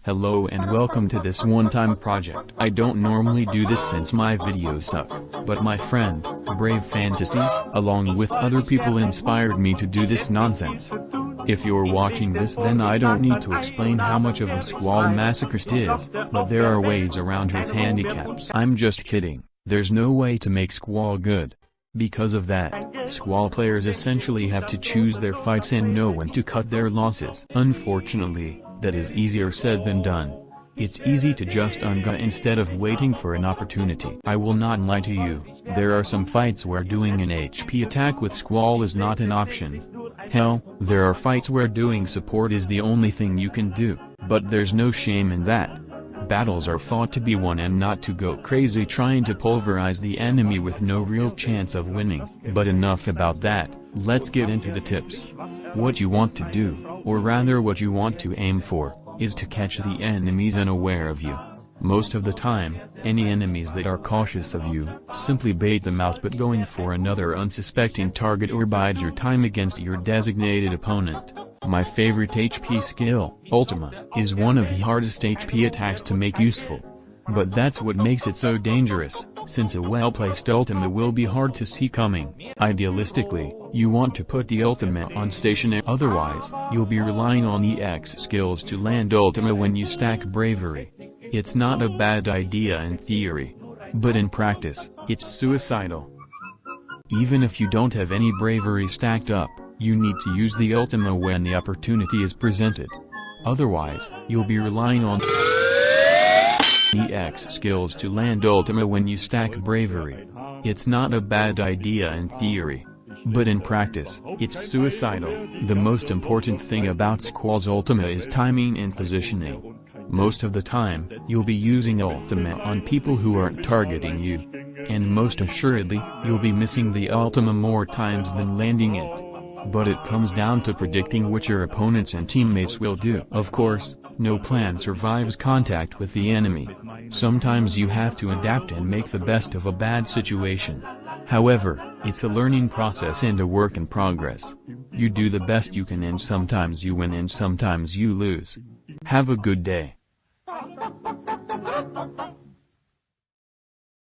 Hello and welcome to this one-time project. I don't normally do this since my videos suck, but my friend, Brave Fantasy, along with other people inspired me to do this nonsense. If you're watching this then I don't need to explain how much of a Squall masochist is, but there are ways around his handicaps. I'm just kidding, there's no way to make Squall good. Because of that, Squall players essentially have to choose their fights and know when to cut their losses. Unfortunately, that is easier said than done. It's easy to just ungut instead of waiting for an opportunity. I will not lie to you, there are some fights where doing an HP attack with Squall is not an option. Hell, there are fights where doing support is the only thing you can do, but there's no shame in that. Battles are fought to be won and not to go crazy trying to pulverize the enemy with no real chance of winning. But enough about that, let's get into the tips. What you want to do, or rather what you want to aim for, is to catch the enemies unaware of you. Most of the time, any enemies that are cautious of you, simply bait them out, but going for another unsuspecting target or bide your time against your designated opponent. My favorite HP skill, Ultima, is one of the hardest HP attacks to make useful. But that's what makes it so dangerous, since a well-placed Ultima will be hard to see coming. Idealistically, you want to put the Ultima on stationary, otherwise, you'll be relying on EX skills to land Ultima when you stack Bravery. It's not a bad idea in theory, but in practice, it's suicidal. Even if you don't have any Bravery stacked up, you need to use the Ultima when the opportunity is presented. Otherwise, you'll be relying on EX skills to land Ultima when you stack Bravery. It's not a bad idea in theory, but in practice, it's suicidal. The most important thing about Squall's Ultima is timing and positioning. Most of the time, you'll be using Ultima on people who aren't targeting you. And most assuredly, you'll be missing the Ultima more times than landing it. But it comes down to predicting what your opponents and teammates will do. Of course, no plan survives contact with the enemy. Sometimes you have to adapt and make the best of a bad situation. However, it's a learning process and a work in progress. You do the best you can and sometimes you win and sometimes you lose. Have a good day.